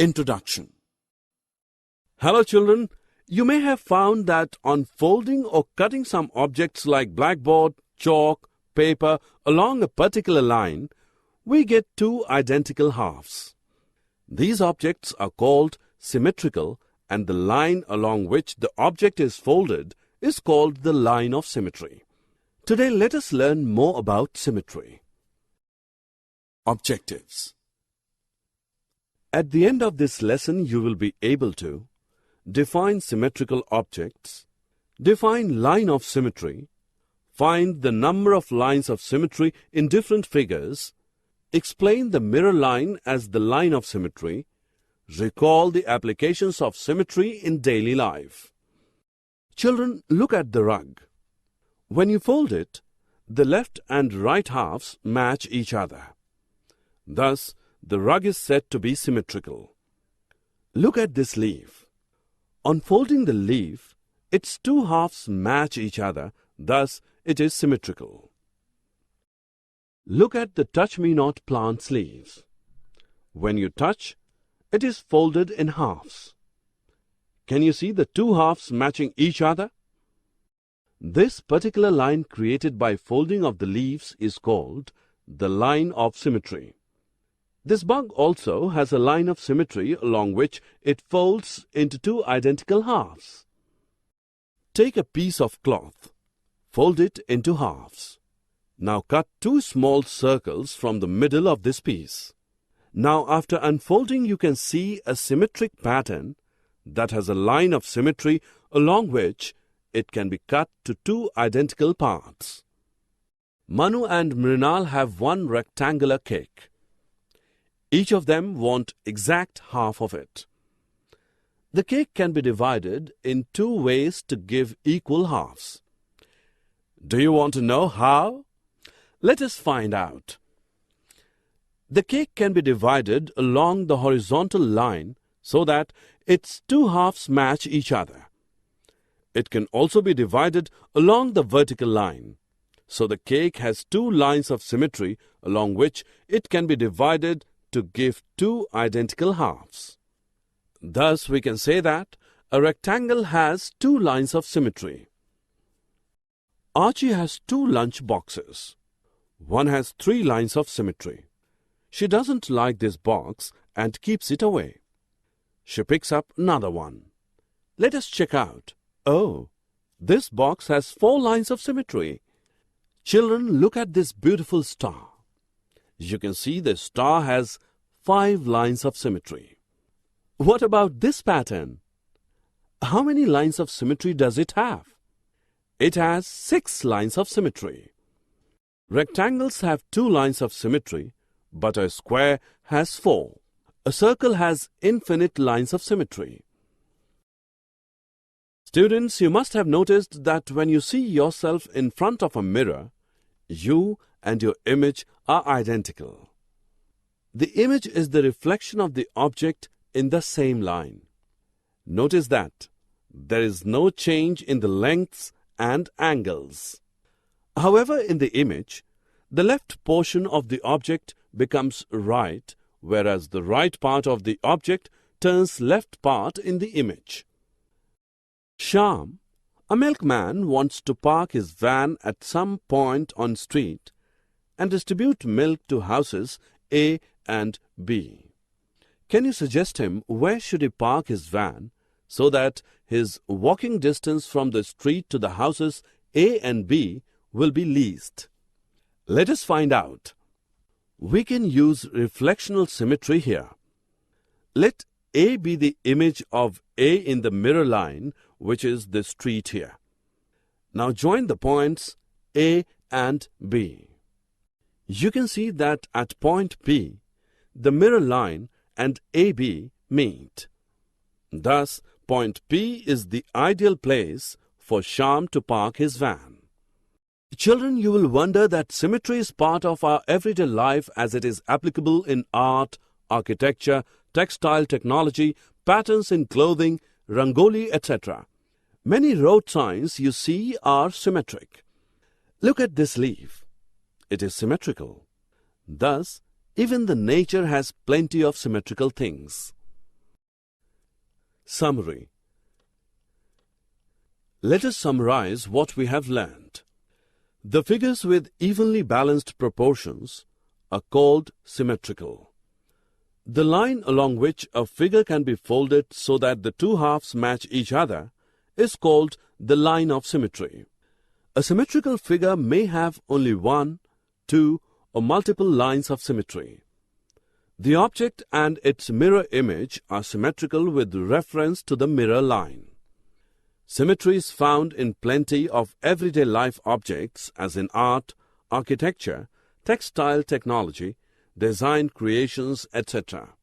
Introduction. Hello children, you may have found that on folding or cutting some objects like blackboard, chalk, paper along a particular line, we get two identical halves. These objects are called symmetrical, and the line along which the object is folded is called the line of symmetry. Today let us learn more about symmetry. Objectives. At the end of this lesson, you will be able to define symmetrical objects, define line of symmetry, find the number of lines of symmetry in different figures, explain the mirror line as the line of symmetry, recall the applications of symmetry in daily life. Children, look at the rug. When you fold it, the left and right halves match each other. Thus, the rug is said to be symmetrical. Look at this leaf. On folding the leaf, its two halves match each other, thus it is symmetrical. Look at the touch-me-not plant's leaves. When you touch, it is folded in halves. Can you see the two halves matching each other? This particular line created by folding of the leaves is called the line of symmetry. This bug also has a line of symmetry along which it folds into two identical halves. Take a piece of cloth. Fold it into halves. Now cut two small circles from the middle of this piece. Now after unfolding, you can see a symmetric pattern that has a line of symmetry along which it can be cut to two identical parts. Manu and Mrinal have one rectangular cake. Each of them want exact half of it. The cake can be divided in two ways to give equal halves. Do you want to know how? Let us find out. The cake can be divided along the horizontal line so that its two halves match each other. It can also be divided along the vertical line. So the cake has two lines of symmetry along which it can be divided to give two identical halves. Thus, we can say that a rectangle has two lines of symmetry. Archie has two lunch boxes. One has three lines of symmetry. She doesn't like this box and keeps it away. She picks up another one. Let us check out. Oh, this box has four lines of symmetry. Children, look at this beautiful star. You can see the star has 5 lines of symmetry. What about this pattern? How many lines of symmetry does it have? It has 6 lines of symmetry. Rectangles have 2 lines of symmetry, but a square has 4. A circle has infinite lines of symmetry. Students, you must have noticed that when you see yourself in front of a mirror, you and your image are identical. The image is the reflection of the object in the same line. Notice that there is no change in the lengths and angles. However, in the image, the left portion of the object becomes right, whereas the right part of the object turns left part in the image. Shyam, a milkman, wants to park his van at some point on street and distribute milk to houses A and B. Can you suggest him where should he park his van so that his walking distance from the street to the houses A and B will be least? Let us find out. We can use reflectional symmetry here. Let A be the image of A in the mirror line, which is the street here. Now join the points A and B. You can see that at point P, the mirror line and AB meet. Thus, point P is the ideal place for Shyam to park his van. Children, you will wonder that symmetry is part of our everyday life as it is applicable in art, architecture, textile technology, patterns in clothing, rangoli, etc. Many road signs you see are symmetric. Look at this leaf. It is symmetrical. Thus, even the nature has plenty of symmetrical things. Summary. Let us summarize what we have learned. The figures with evenly balanced proportions are called symmetrical. The line along which a figure can be folded so that the two halves match each other is called the line of symmetry. A symmetrical figure may have only one, two, or multiple lines of symmetry. The object and its mirror image are symmetrical with reference to the mirror line. Symmetry is found in plenty of everyday life objects as in art, architecture, textile technology, design creations, etc.